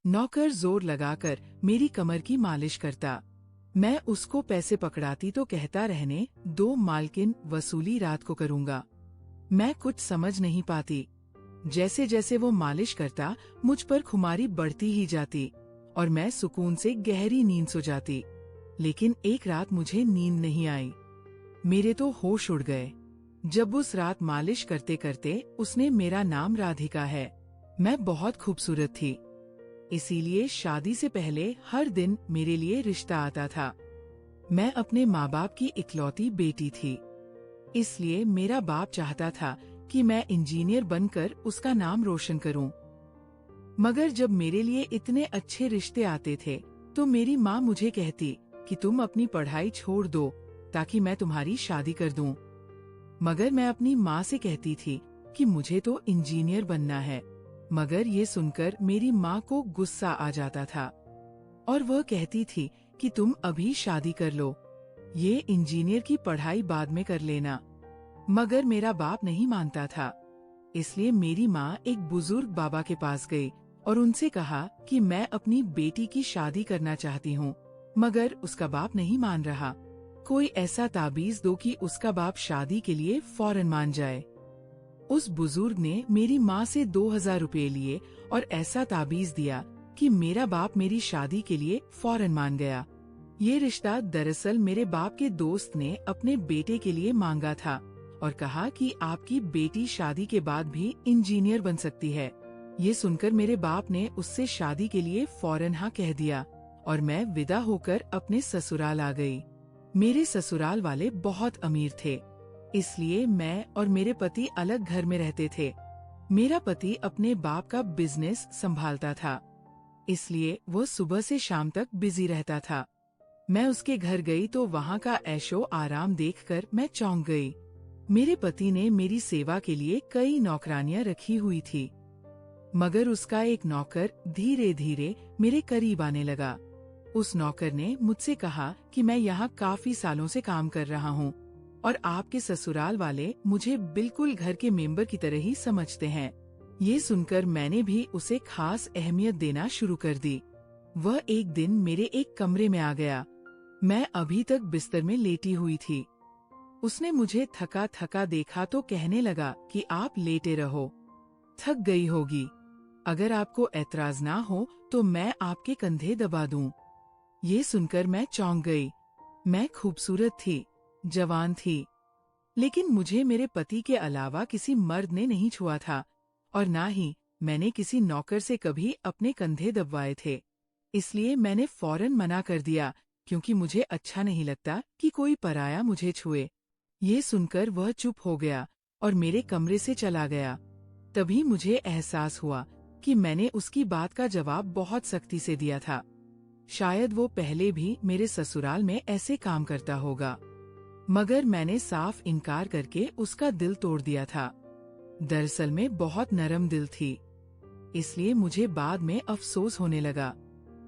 नौकर जोर लगाकर मेरी कमर की मालिश करता। मैं उसको पैसे पकड़ाती तो कहता रहने दो मालकिन, वसूली रात को करूँगा। मैं कुछ समझ नहीं पाती। जैसे जैसे वो मालिश करता मुझ पर खुमारी बढ़ती ही जाती और मैं सुकून से गहरी नींद सो जाती। लेकिन एक रात मुझे नींद नहीं आई। मेरे तो होश उड़ गए जब उस रात मालिश करते करते उसने मेरा नाम राधिका है। मैं बहुत खूबसूरत थी, इसीलिए शादी से पहले हर दिन मेरे लिए रिश्ता आता था। मैं अपने माँ बाप की इकलौती बेटी थी, इसलिए मेरा बाप चाहता था कि मैं इंजीनियर बनकर उसका नाम रोशन करूं। मगर जब मेरे लिए इतने अच्छे रिश्ते आते थे तो मेरी माँ मुझे कहती कि तुम अपनी पढ़ाई छोड़ दो ताकि मैं तुम्हारी शादी कर दूं। मगर मैं अपनी माँ से कहती थी कि मुझे तो इंजीनियर बनना है। मगर ये सुनकर मेरी माँ को गुस्सा आ जाता था और वह कहती थी कि तुम अभी शादी कर लो, ये इंजीनियर की पढ़ाई बाद में कर लेना। मगर मेरा बाप नहीं मानता था, इसलिए मेरी माँ एक बुजुर्ग बाबा के पास गई और उनसे कहा कि मैं अपनी बेटी की शादी करना चाहती हूँ। मगर उसका बाप नहीं मान रहा। कोई ऐसा ताबीज दो कि उसका बाप शादी के लिए फौरन मान जाए। उस बुजुर्ग ने मेरी माँ से 2000 रुपए लिए और ऐसा ताबीज दिया कि मेरा बाप मेरी शादी के लिए फौरन मान गया। ये रिश्ता दरअसल मेरे बाप के दोस्त ने अपने बेटे के लिए मांगा था और कहा कि आपकी बेटी शादी के बाद भी इंजीनियर बन सकती है। ये सुनकर मेरे बाप ने उससे शादी के लिए फौरन हाँ कह दिया और मैं विदा होकर अपने ससुराल आ गई। मेरे ससुराल वाले बहुत अमीर थे, इसलिए मैं और मेरे पति अलग घर में रहते थे। मेरा पति अपने बाप का बिजनेस संभालता था, इसलिए वो सुबह से शाम तक बिजी रहता था। मैं उसके घर गई तो वहाँ का ऐशो आराम देखकर मैं चौंक गई। मेरे पति ने मेरी सेवा के लिए कई नौकरानियां रखी हुई थी, मगर उसका एक नौकर धीरे धीरे मेरे करीब आने लगा। उस नौकर ने मुझसे कहा कि मैं यहाँ काफी सालों से काम कर रहा हूँ और आपके ससुराल वाले मुझे बिल्कुल घर के मेंबर की तरह ही समझते हैं। ये सुनकर मैंने भी उसे खास अहमियत देना शुरू कर दी। वह एक दिन मेरे एक कमरे में आ गया। मैं अभी तक बिस्तर में लेटी हुई थी। उसने मुझे थका थका देखा तो कहने लगा कि आप लेटे रहो, थक गई होगी। अगर आपको ऐतराज ना हो तो मैं आपके कंधे दबा दूं। ये सुनकर मैं चौंक गई। मैं खूबसूरत थी, जवान थी, लेकिन मुझे मेरे पति के अलावा किसी मर्द ने नहीं छुआ था और ना ही मैंने किसी नौकर से कभी अपने कंधे दबवाए थे। इसलिए मैंने फौरन मना कर दिया, क्योंकि मुझे अच्छा नहीं लगता कि कोई पराया मुझे छुए। ये सुनकर वह चुप हो गया और मेरे कमरे से चला गया। तभी मुझे एहसास हुआ कि मैंने उसकी बात का जवाब बहुत सख्ती से दिया था। शायद वो पहले भी मेरे ससुराल में ऐसे काम करता होगा, मगर मैंने साफ इनकार करके उसका दिल तोड़ दिया था। दरअसल में बहुत नरम दिल थी, इसलिए मुझे बाद में अफसोस होने लगा।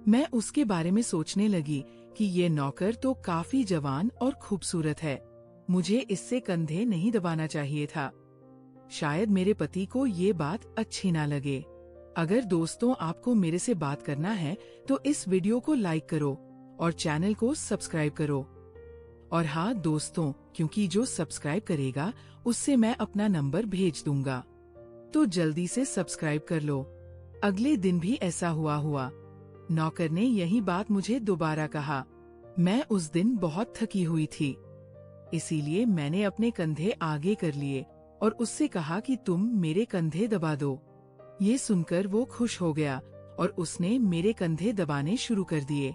मैं उसके बारे में सोचने लगी कि ये नौकर तो काफी जवान और खूबसूरत है, मुझे इससे कंधे नहीं दबाना चाहिए था। शायद मेरे पति को ये बात अच्छी ना लगे। अगर दोस्तों आपको मेरे से बात करना है तो इस वीडियो को लाइक करो और चैनल को सब्सक्राइब करो। और हाँ दोस्तों, क्योंकि जो सब्सक्राइब करेगा उससे मैं अपना नंबर भेज दूंगा, तो जल्दी से सब्सक्राइब कर लो। अगले दिन भी ऐसा हुआ। नौकर ने यही बात मुझे दोबारा कहा। मैं उस दिन बहुत थकी हुई थी, इसीलिए मैंने अपने कंधे आगे कर लिए और उससे कहा कि तुम मेरे कंधे दबा दो। ये सुनकर वो खुश हो गया और उसने मेरे कंधे दबाने शुरू कर दिए।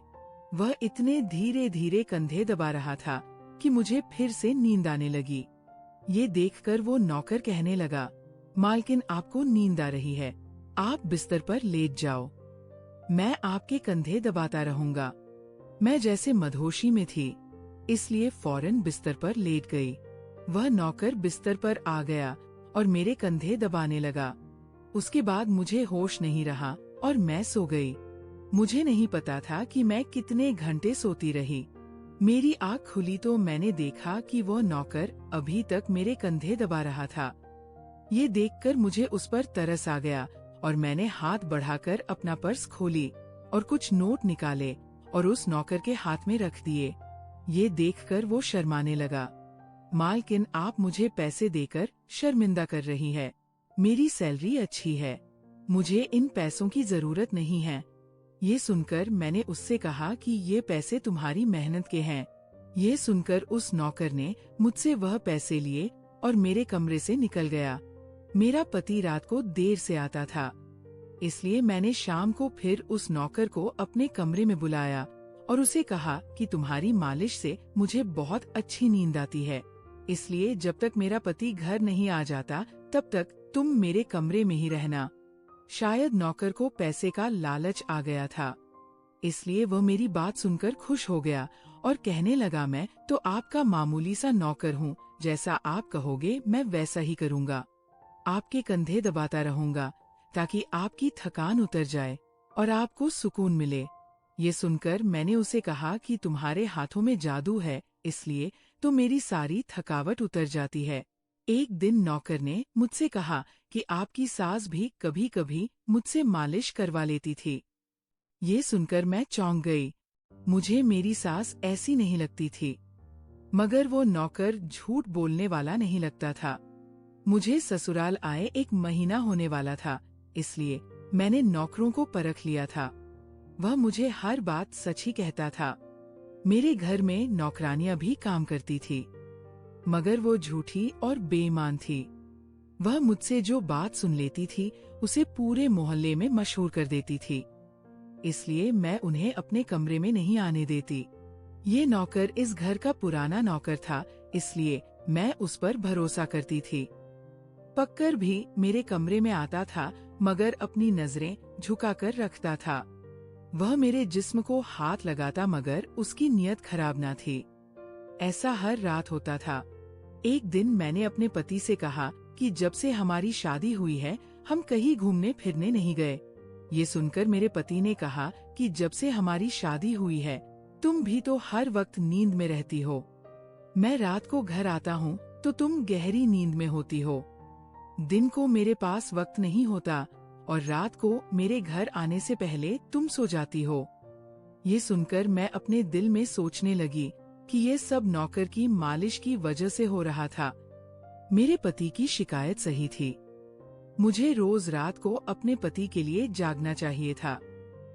वह इतने धीरे धीरे कंधे दबा रहा था कि मुझे फिर से नींद आने लगी। ये देखकर वो नौकर कहने लगा, मालकिन आपको नींद आ रही है, आप बिस्तर पर लेट जाओ, मैं आपके कंधे दबाता रहूंगा। मैं जैसे मदहोशी में थी, इसलिए फौरन बिस्तर पर लेट गई। वह नौकर बिस्तर पर आ गया और मेरे कंधे दबाने लगा। उसके बाद मुझे होश नहीं रहा और मैं सो गई। मुझे नहीं पता था कि मैं कितने घंटे सोती रही। मेरी आँख खुली तो मैंने देखा कि वह नौकर अभी तक मेरे कंधे दबा रहा था। ये देखकर मुझे उस पर तरस आ गया और मैंने हाथ बढ़ाकर अपना पर्स खोली और कुछ नोट निकाले और उस नौकर के हाथ में रख दिए। ये देखकर वो शर्माने लगा। मालकिन, आप मुझे पैसे देकर शर्मिंदा कर रही है। मेरी सैलरी अच्छी है, मुझे इन पैसों की जरूरत नहीं है। ये सुनकर मैंने उससे कहा कि ये पैसे तुम्हारी मेहनत के हैं। ये सुनकर उस नौकर ने मुझसे वह पैसे लिए और मेरे कमरे से निकल गया। मेरा पति रात को देर से आता था, इसलिए मैंने शाम को फिर उस नौकर को अपने कमरे में बुलाया और उसे कहा कि तुम्हारी मालिश से मुझे बहुत अच्छी नींद आती है, इसलिए जब तक मेरा पति घर नहीं आ जाता तब तक तुम मेरे कमरे में ही रहना। शायद नौकर को पैसे का लालच आ गया था, इसलिए वह मेरी बात सुनकर खुश हो गया और कहने लगा, मैं तो आपका मामूली सा नौकर हूँ, जैसा आप कहोगे मैं वैसा ही करूँगा। आपके कंधे दबाता रहूँगा ताकि आपकी थकान उतर जाए और आपको सुकून मिले। ये सुनकर मैंने उसे कहा कि तुम्हारे हाथों में जादू है, इसलिए तो मेरी सारी थकावट उतर जाती है। एक दिन नौकर ने मुझसे कहा कि आपकी सास भी कभी कभी मुझसे मालिश करवा लेती थी। ये सुनकर मैं चौंक गई। मुझे मेरी सास ऐसी नहीं लगती थी, मगर वो नौकर झूठ बोलने वाला नहीं लगता था। मुझे ससुराल आए 1 महीना होने वाला था, इसलिए मैंने नौकरों को परख लिया था। वह मुझे हर बात सच ही कहता था। मेरे घर में नौकरानियां भी काम करती थी, मगर वो झूठी और बेईमान थी। वह मुझसे जो बात सुन लेती थी उसे पूरे मोहल्ले में मशहूर कर देती थी, इसलिए मैं उन्हें अपने कमरे में नहीं आने देती। ये नौकर इस घर का पुराना नौकर था, इसलिए मैं उस पर भरोसा करती थी। पक्कर भी मेरे कमरे में आता था, मगर अपनी नजरें झुकाकर रखता था। वह मेरे जिस्म को हाथ लगाता, मगर उसकी नीयत खराब ना थी। ऐसा हर रात होता था। एक दिन मैंने अपने पति से कहा कि जब से हमारी शादी हुई है हम कहीं घूमने फिरने नहीं गए। ये सुनकर मेरे पति ने कहा कि जब से हमारी शादी हुई है तुम भी तो हर वक्त नींद में रहती हो। मैं रात को घर आता हूँ तो तुम गहरी नींद में होती हो। दिन को मेरे पास वक्त नहीं होता और रात को मेरे घर आने से पहले तुम सो जाती हो। ये सुनकर मैं अपने दिल में सोचने लगी कि ये सब नौकर की मालिश की वजह से हो रहा था। मेरे पति की शिकायत सही थी। मुझे रोज रात को अपने पति के लिए जागना चाहिए था।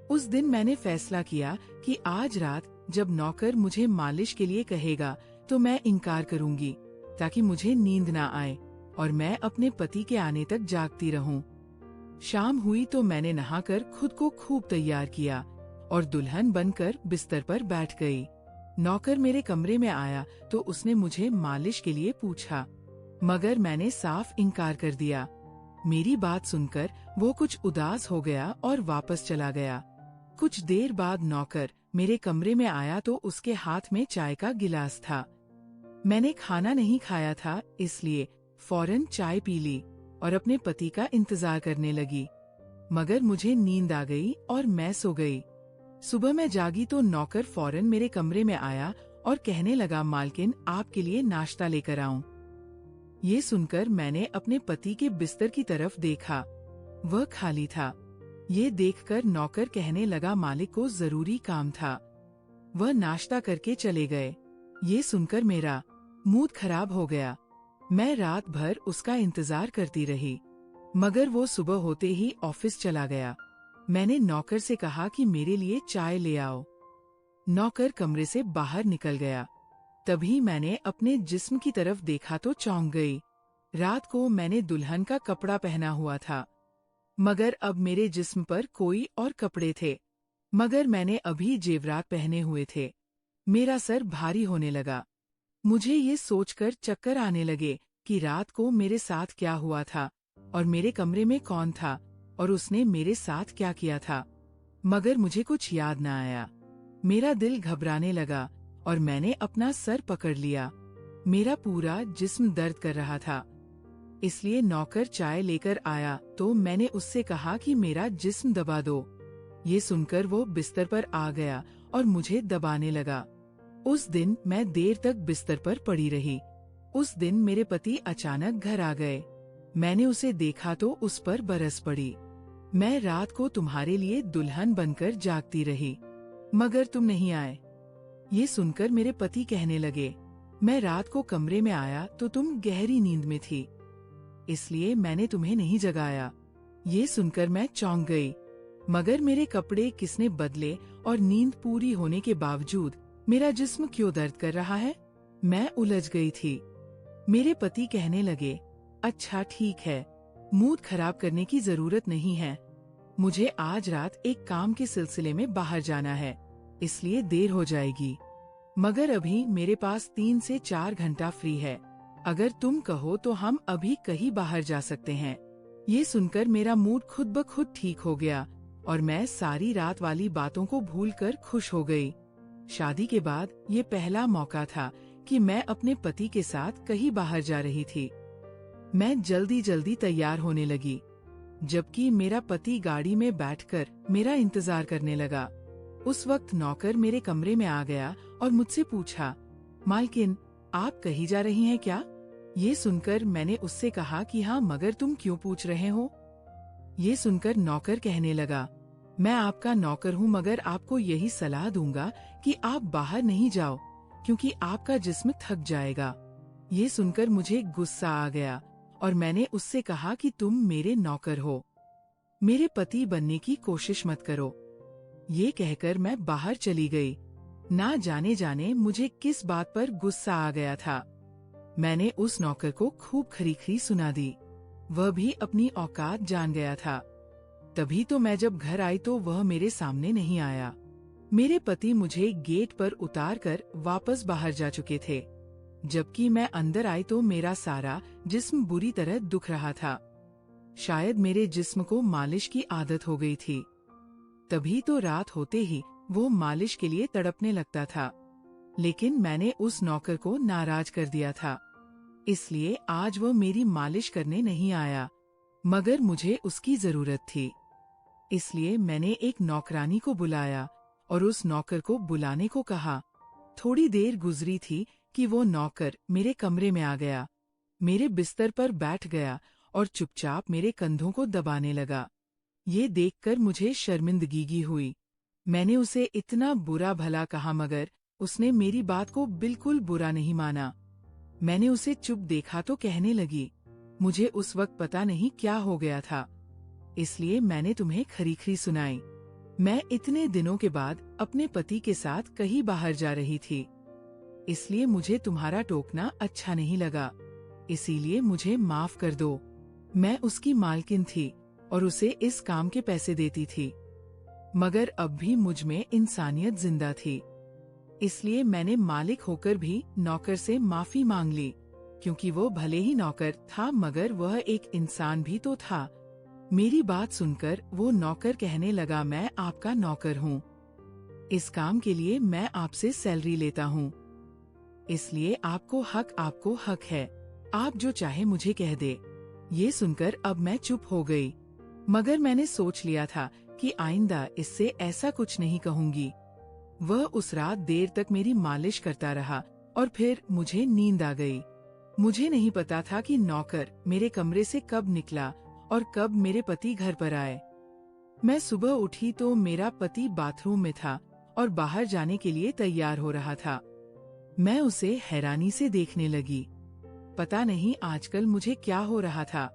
उस दिन मैंने फैसला किया कि आज रात जब नौकर मुझे मालिश के लिए कहेगा तो मैं इनकार करूंगी, ताकि मुझे नींद ना आए और मैं अपने पति के आने तक जागती रहूं। शाम हुई तो मैंने नहाकर खुद को खूब तैयार किया और दुल्हन बनकर बिस्तर पर बैठ गई। नौकर मेरे कमरे में आया तो उसने मुझे मालिश के लिए पूछा, मगर मैंने साफ इनकार कर दिया। मेरी बात सुनकर वो कुछ उदास हो गया और वापस चला गया। कुछ देर बाद नौकर मेरे कमरे में आया तो उसके हाथ में चाय का गिलास था। मैंने खाना नहीं खाया था, इसलिए फौरन चाय पी ली और अपने पति का इंतजार करने लगी, मगर मुझे नींद आ गई और मैं सो गई। सुबह मैं जागी तो नौकर फौरन मेरे कमरे में आया और कहने लगा, मालकिन आपके लिए नाश्ता लेकर आऊं। ये सुनकर मैंने अपने पति के बिस्तर की तरफ देखा, वह खाली था। ये देखकर नौकर कहने लगा, मालिक को जरूरी काम था। वह नाश्ता करके चले गए। ये सुनकर मेरा मूड खराब हो गया। मैं रात भर उसका इंतजार करती रही, मगर वो सुबह होते ही ऑफिस चला गया। मैंने नौकर से कहा कि मेरे लिए चाय ले आओ। नौकर कमरे से बाहर निकल गया। तभी मैंने अपने जिस्म की तरफ देखा तो चौंक गई। रात को मैंने दुल्हन का कपड़ा पहना हुआ था, मगर अब मेरे जिस्म पर कोई और कपड़े थे, मगर मैंने अभी जेवरात पहने हुए थे। मेरा सर भारी होने लगा। मुझे ये सोचकर चक्कर आने लगे कि रात को मेरे साथ क्या हुआ था और मेरे कमरे में कौन था और उसने मेरे साथ क्या किया था, मगर मुझे कुछ याद न आया। मेरा दिल घबराने लगा और मैंने अपना सर पकड़ लिया। मेरा पूरा जिस्म दर्द कर रहा था, इसलिए नौकर चाय लेकर आया तो मैंने उससे कहा कि मेरा जिस्म दबा दो। ये सुनकर वो बिस्तर पर आ गया और मुझे दबाने लगा। उस दिन मैं देर तक बिस्तर पर पड़ी रही। उस दिन मेरे पति अचानक घर आ गए। मैंने उसे देखा तो उस पर बरस पड़ी। मैं रात को तुम्हारे लिए दुल्हन बनकर जागती रही, मगर तुम नहीं आए। ये सुनकर मेरे पति कहने लगे, मैं रात को कमरे में आया तो तुम गहरी नींद में थी, इसलिए मैंने तुम्हें नहीं जगाया। ये सुनकर मैं चौंक गई, मगर मेरे कपड़े किसने बदले और नींद पूरी होने के बावजूद मेरा जिस्म क्यों दर्द कर रहा है? मैं उलझ गई थी। मेरे पति कहने लगे, अच्छा ठीक है, मूड खराब करने की जरूरत नहीं है। मुझे आज रात एक काम के सिलसिले में बाहर जाना है, इसलिए देर हो जाएगी, मगर अभी मेरे पास 3 से 4 घंटा फ्री है। अगर तुम कहो तो हम अभी कहीं बाहर जा सकते हैं। ये सुनकर मेरा मूड खुद ब खुद ठीक हो गया और मैं सारी रात वाली बातों को भूलकर खुश हो गई। शादी के बाद ये पहला मौका था कि मैं अपने पति के साथ कहीं बाहर जा रही थी। मैं जल्दी जल्दी तैयार होने लगी, जबकि मेरा पति गाड़ी में बैठकर मेरा इंतजार करने लगा। उस वक्त नौकर मेरे कमरे में आ गया और मुझसे पूछा, मालकिन आप कहीं जा रही हैं क्या? ये सुनकर मैंने उससे कहा कि हाँ, मगर तुम क्यों पूछ रहे हो? ये सुनकर नौकर कहने लगा, मैं आपका नौकर हूँ, मगर आपको यही सलाह दूंगा कि आप बाहर नहीं जाओ, क्योंकि आपका जिस्म थक जाएगा। ये सुनकर मुझे गुस्सा आ गया और मैंने उससे कहा कि तुम मेरे नौकर हो, मेरे पति बनने की कोशिश मत करो। ये कहकर मैं बाहर चली गई। ना जाने मुझे किस बात पर गुस्सा आ गया था। मैंने उस नौकर को खूब खरी सुना दी, वह भी अपनी औकात जान गया था। तभी तो मैं जब घर आई तो वह मेरे सामने नहीं आया। मेरे पति मुझे गेट पर उतार कर वापस बाहर जा चुके थे, जबकि मैं अंदर आई तो मेरा सारा जिस्म बुरी तरह दुख रहा था। शायद मेरे जिस्म को मालिश की आदत हो गई थी। तभी तो रात होते ही वो मालिश के लिए तड़पने लगता था, लेकिन मैंने उस नौकर को नाराज कर दिया था, इसलिए आज वो मेरी मालिश करने नहीं आया, मगर मुझे उसकी जरूरत थी। इसलिए मैंने एक नौकरानी को बुलाया और उस नौकर को बुलाने को कहा। थोड़ी देर गुजरी थी कि वो नौकर मेरे कमरे में आ गया, मेरे बिस्तर पर बैठ गया और चुपचाप मेरे कंधों को दबाने लगा। ये देखकर मुझे शर्मिंदगी हुई। मैंने उसे इतना बुरा भला कहा, मगर उसने मेरी बात को बिल्कुल बुरा नहीं माना। मैंने उसे चुप देखा तो कहने लगी, मुझे उस वक्त पता नहीं क्या हो गया था, इसलिए मैंने तुम्हें खरी सुनाई। मैं इतने दिनों के बाद अपने पति के साथ कहीं बाहर जा रही थी, इसलिए मुझे तुम्हारा टोकना अच्छा नहीं लगा, इसीलिए मुझे माफ कर दो। मैं उसकी मालकिन थी और उसे इस काम के पैसे देती थी, मगर अब भी मुझ में इंसानियत जिंदा थी, इसलिए मैंने मालिक होकर भी नौकर से माफी मांग ली, क्योंकि वो भले ही नौकर था मगर वह एक इंसान भी तो था। मेरी बात सुनकर वो नौकर कहने लगा, मैं आपका नौकर हूँ, इस काम के लिए मैं आपसे सैलरी लेता हूँ, इसलिए आपको हक है, आप जो चाहे मुझे कह दे। ये सुनकर अब मैं चुप हो गई, मगर मैंने सोच लिया था कि आइंदा इससे ऐसा कुछ नहीं कहूँगी। वह उस रात देर तक मेरी मालिश करता रहा और फिर मुझे नींद आ गई। मुझे नहीं पता था कि नौकर मेरे कमरे से कब निकला और कब मेरे पति घर पर आए। मैं सुबह उठी तो मेरा पति बाथरूम में था और बाहर जाने के लिए तैयार हो रहा था। मैं उसे हैरानी से देखने लगी। पता नहीं आजकल मुझे क्या हो रहा था।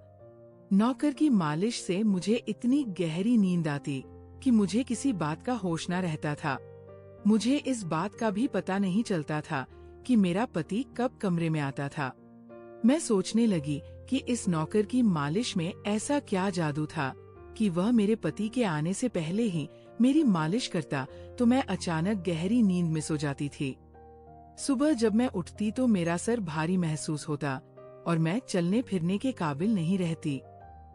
नौकर की मालिश से मुझे इतनी गहरी नींद आती कि मुझे किसी बात का होश न रहता था। मुझे इस बात का भी पता नहीं चलता था कि मेरा पति कब कमरे में आता था। मैं सोचने लगी कि इस नौकर की मालिश में ऐसा क्या जादू था कि वह मेरे पति के आने से पहले ही मेरी मालिश करता तो मैं अचानक गहरी नींद में सो जाती थी। सुबह जब मैं उठती तो मेरा सर भारी महसूस होता और मैं चलने फिरने के काबिल नहीं रहती,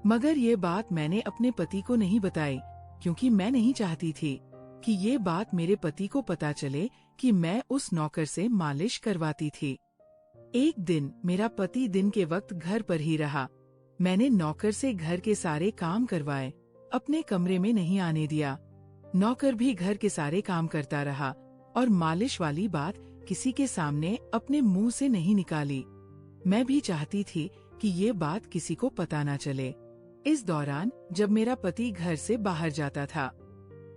मगर ये बात मैंने अपने पति को नहीं बताई, क्योंकि मैं नहीं चाहती थी कि ये बात मेरे पति को पता चले कि मैं उस नौकर से मालिश करवाती थी। एक दिन मेरा पति दिन के वक्त घर पर ही रहा। मैंने नौकर से घर के सारे काम करवाए, अपने कमरे में नहीं आने दिया। नौकर भी घर के सारे काम करता रहा और मालिश वाली बात किसी के सामने अपने मुंह से नहीं निकाली। मैं भी चाहती थी कि ये बात किसी को पता ना चले। इस दौरान जब मेरा पति घर से बाहर जाता था,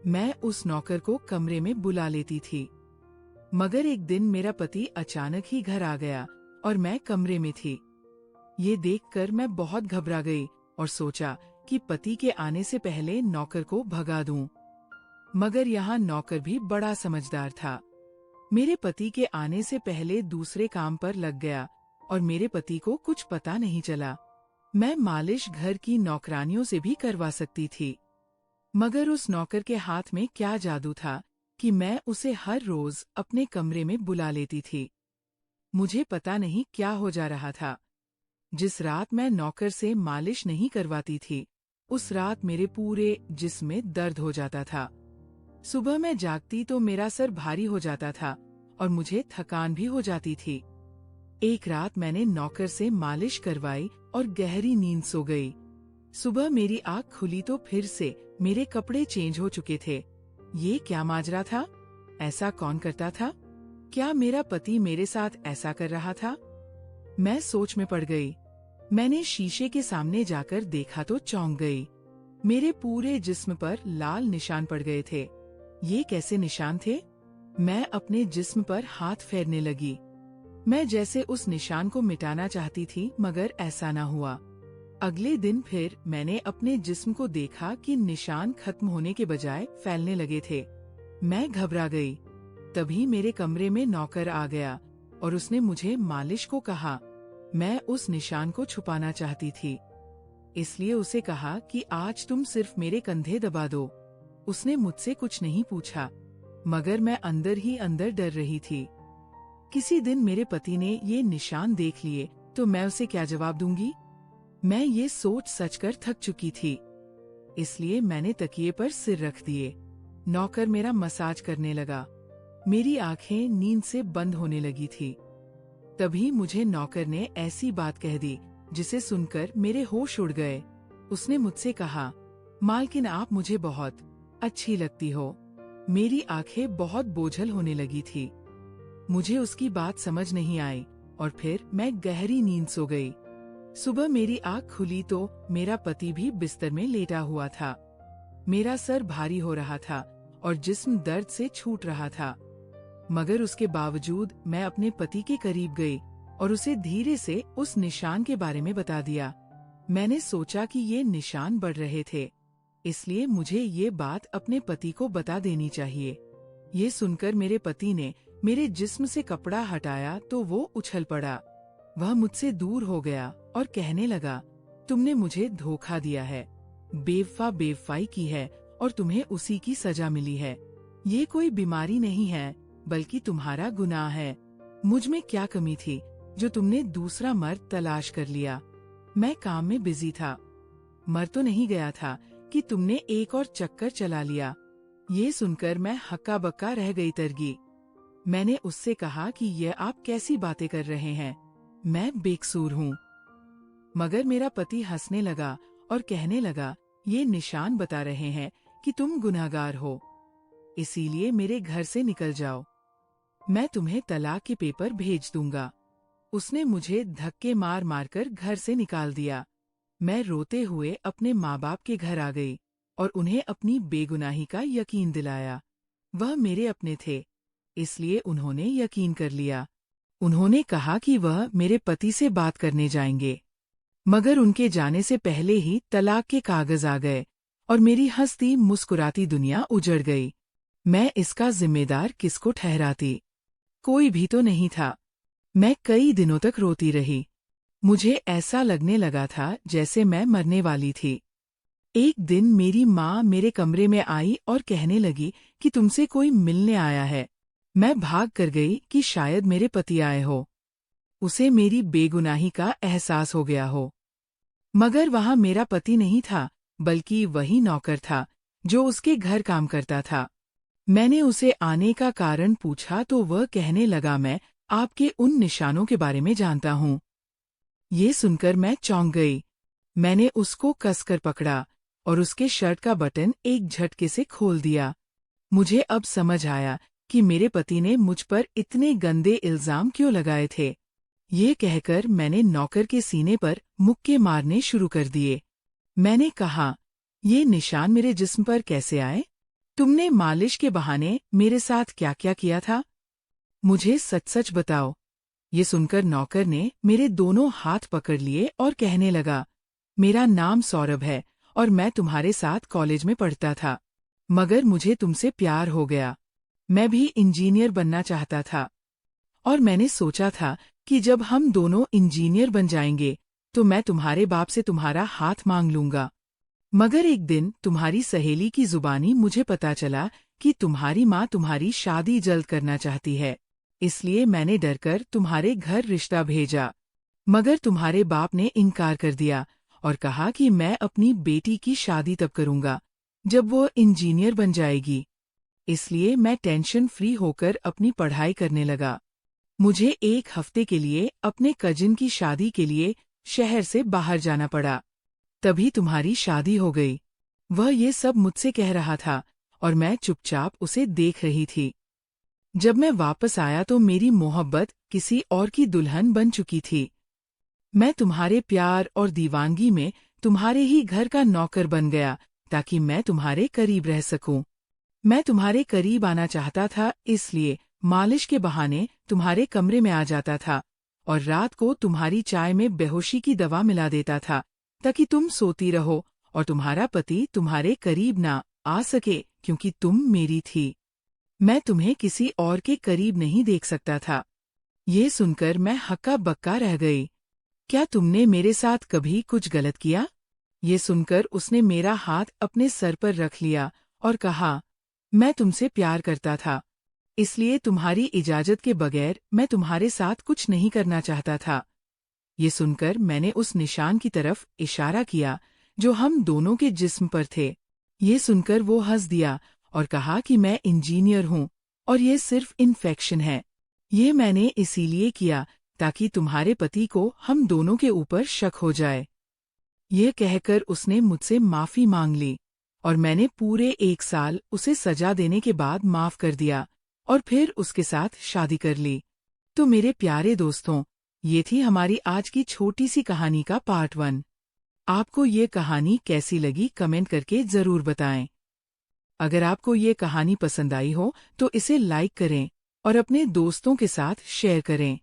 मैं उस नौकर को कमरे में बुला लेती थी। मगर एक दिन मेरा पति अचानक ही घर आ गया और मैं कमरे में थी। ये देखकर मैं बहुत घबरा गई और सोचा कि पति के आने से पहले नौकर को भगा दूं। मगर यहाँ नौकर भी बड़ा समझदार था। मेरे पति के आने से पहले दूसरे काम पर लग गया और मेरे पति को कुछ पता नहीं चला। मैं मालिश घर की नौकरानियों से भी करवा सकती थी, मगर उस नौकर के हाथ में क्या जादू था कि मैं उसे हर रोज अपने कमरे में बुला लेती थी। मुझे पता नहीं क्या हो जा रहा था। जिस रात मैं नौकर से मालिश नहीं करवाती थी, उस रात मेरे पूरे जिस्म में दर्द हो जाता था। सुबह मैं जागती तो मेरा सर भारी हो जाता था और मुझे थकान भी हो जाती थी। एक रात मैंने नौकर से मालिश करवाई और गहरी नींद सो गई। सुबह मेरी आँख खुली तो फिर से मेरे कपड़े चेंज हो चुके थे। ये क्या माजरा था? ऐसा कौन करता था? क्या मेरा पति मेरे साथ ऐसा कर रहा था? मैं सोच में पड़ गई। मैंने शीशे के सामने जाकर देखा तो चौंक गई। मेरे पूरे जिस्म पर लाल निशान पड़ गए थे। ये कैसे निशान थे? मैं अपने जिस्म पर हाथ फेरने लगी। मैं जैसे उस निशान को मिटाना चाहती थी, मगर ऐसा न हुआ। अगले दिन फिर मैंने अपने जिस्म को देखा कि निशान खत्म होने के बजाय फैलने लगे थे। मैं घबरा गई। तभी मेरे कमरे में नौकर आ गया और उसने मुझे मालिश को कहा। मैं उस निशान को छुपाना चाहती थी, इसलिए उसे कहा कि आज तुम सिर्फ मेरे कंधे दबा दो। उसने मुझसे कुछ नहीं पूछा, मगर मैं अंदर ही अंदर डर रही थी। किसी दिन मेरे पति ने ये निशान देख लिए तो मैं उसे क्या जवाब दूंगी? मैं ये सोच सचकर थक चुकी थी, इसलिए मैंने तकिए पर सिर रख दिए। नौकर मेरा मसाज करने लगा। मेरी आंखें नींद से बंद होने लगी थी। तभी मुझे नौकर ने ऐसी बात कह दी जिसे सुनकर मेरे होश उड़ गए। उसने मुझसे कहा, मालकिन आप मुझे बहुत अच्छी लगती हो। मेरी आंखें बहुत बोझल होने लगी थी। मुझे उसकी बात समझ नहीं आई और फिर मैं गहरी नींद सो गई। सुबह मेरी आँख खुली तो मेरा पति भी बिस्तर में लेटा हुआ था। मेरा सर भारी हो रहा था और जिस्म दर्द से छूट रहा था, मगर उसके बावजूद मैं अपने पति के करीब गई और उसे धीरे से उस निशान के बारे में बता दिया। मैंने सोचा कि ये निशान बढ़ रहे थे, इसलिए मुझे ये बात अपने पति को बता देनी चाहिए। ये सुनकर मेरे पति ने मेरे जिस्म से कपड़ा हटाया तो वो उछल पड़ा। वह मुझसे दूर हो गया और कहने लगा, तुमने मुझे धोखा दिया है, बेवफाई की है और तुम्हें उसी की सजा मिली है। ये कोई बीमारी नहीं है, बल्कि तुम्हारा गुनाह है। मुझ में क्या कमी थी जो तुमने दूसरा मर्द तलाश कर लिया? मैं काम में बिजी था। मर तो नहीं गया था कि तुमने एक और चक्कर चला लिया। ये सुनकर मैं हक्का बक्का रह गई तरगी। मैंने उससे कहा कि यह आप कैसी बातें कर रहे हैं, मैं बेकसूर हूँ। मगर मेरा पति हंसने लगा और कहने लगा, ये निशान बता रहे हैं कि तुम गुनहगार हो, इसीलिए मेरे घर से निकल जाओ। मैं तुम्हें तलाक के पेपर भेज दूंगा। उसने मुझे धक्के मार मारकर घर से निकाल दिया। मैं रोते हुए अपने माँ बाप के घर आ गई और उन्हें अपनी बेगुनाही का यकीन दिलाया। वह मेरे अपने थे, इसलिए उन्होंने यकीन कर लिया। उन्होंने कहा कि वह मेरे पति से बात करने जाएंगे, मगर उनके जाने से पहले ही तलाक के कागज आ गए और मेरी हंसती मुस्कुराती दुनिया उजड़ गई। मैं इसका जिम्मेदार किसको ठहराती? कोई भी तो नहीं था। मैं कई दिनों तक रोती रही। मुझे ऐसा लगने लगा था जैसे मैं मरने वाली थी। एक दिन मेरी माँ मेरे कमरे में आई और कहने लगी कि तुमसे कोई मिलने आया है। मैं भाग कर गई कि शायद मेरे पति आए हो। उसे मेरी बेगुनाही का एहसास हो गया हो। मगर वहाँ मेरा पति नहीं था, बल्कि वही नौकर था जो उसके घर काम करता था। मैंने उसे आने का कारण पूछा तो वह कहने लगा, मैं आपके उन निशानों के बारे में जानता हूँ। ये सुनकर मैं चौंक गई। मैंने उसको कसकर पकड़ा और उसके शर्ट का बटन एक झटके से खोल दिया। मुझे अब समझ आया कि मेरे पति ने मुझ पर इतने गंदे इल्जाम क्यों लगाए थे। ये कहकर मैंने नौकर के सीने पर मुक्के मारने शुरू कर दिए। मैंने कहा, ये निशान मेरे जिस्म पर कैसे आए? तुमने मालिश के बहाने मेरे साथ क्या क्या किया था? मुझे सच सच बताओ। ये सुनकर नौकर ने मेरे दोनों हाथ पकड़ लिए और कहने लगा, मेरा नाम सौरभ है और मैं तुम्हारे साथ कॉलेज में पढ़ता था। मगर मुझे तुमसे प्यार हो गया। मैं भी इंजीनियर बनना चाहता था और मैंने सोचा था कि जब हम दोनों इंजीनियर बन जाएंगे तो मैं तुम्हारे बाप से तुम्हारा हाथ मांग लूंगा। मगर एक दिन तुम्हारी सहेली की जुबानी मुझे पता चला कि तुम्हारी माँ तुम्हारी शादी जल्द करना चाहती है, इसलिए मैंने डरकर तुम्हारे घर रिश्ता भेजा। मगर तुम्हारे बाप ने इनकार कर दिया और कहा कि मैं अपनी बेटी की शादी तब करूंगा जब वो इंजीनियर बन जाएगी। इसलिए मैं टेंशन फ्री होकर अपनी पढ़ाई करने लगा। मुझे एक हफ्ते के लिए अपने कजिन की शादी के लिए शहर से बाहर जाना पड़ा। तभी तुम्हारी शादी हो गई। वह ये सब मुझसे कह रहा था और मैं चुपचाप उसे देख रही थी। जब मैं वापस आया तो मेरी मोहब्बत किसी और की दुल्हन बन चुकी थी। मैं तुम्हारे प्यार और दीवानगी में तुम्हारे ही घर का नौकर बन गया ताकि मैं तुम्हारे करीब रह सकूं। मैं तुम्हारे करीब आना चाहता था, इसलिए मालिश के बहाने तुम्हारे कमरे में आ जाता था और रात को तुम्हारी चाय में बेहोशी की दवा मिला देता था ताकि तुम सोती रहो और तुम्हारा पति तुम्हारे करीब ना आ सके, क्योंकि तुम मेरी थी। मैं तुम्हें किसी और के करीब नहीं देख सकता था। ये सुनकर मैं हक्का बक्का रह गई। क्या तुमने मेरे साथ कभी कुछ गलत किया? ये सुनकर उसने मेरा हाथ अपने सर पर रख लिया और कहा, मैं तुमसे प्यार करता था, इसलिए तुम्हारी इजाजत के बगैर मैं तुम्हारे साथ कुछ नहीं करना चाहता था। ये सुनकर मैंने उस निशान की तरफ इशारा किया जो हम दोनों के जिस्म पर थे। ये सुनकर वो हंस दिया और कहा कि मैं इंजीनियर हूँ और ये सिर्फ इन्फेक्शन है। ये मैंने इसीलिए किया ताकि तुम्हारे पति को हम दोनों के ऊपर शक हो जाए। ये कहकर उसने मुझसे माफी मांग ली और मैंने पूरे 1 साल उसे सजा देने के बाद माफ कर दिया और फिर उसके साथ शादी कर ली। तो मेरे प्यारे दोस्तों, ये थी हमारी आज की छोटी सी कहानी का पार्ट 1। आपको ये कहानी कैसी लगी कमेंट करके जरूर बताएं। अगर आपको ये कहानी पसंद आई हो तो इसे लाइक करें और अपने दोस्तों के साथ शेयर करें।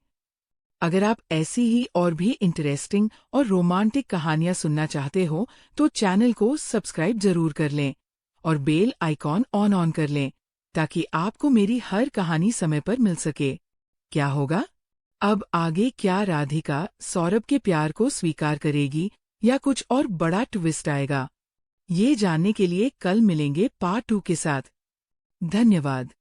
अगर आप ऐसी ही और भी इंटरेस्टिंग और रोमांटिक कहानियां सुनना चाहते हो तो चैनल को सब्सक्राइब जरूर कर लें और बेल आइकॉन ऑन कर लें ताकि आपको मेरी हर कहानी समय पर मिल सके। क्या होगा? अब आगे क्या राधिका सौरभ के प्यार को स्वीकार करेगी या कुछ और बड़ा ट्विस्ट आएगा? ये जानने के लिए कल मिलेंगे पार्ट 2 के साथ। धन्यवाद।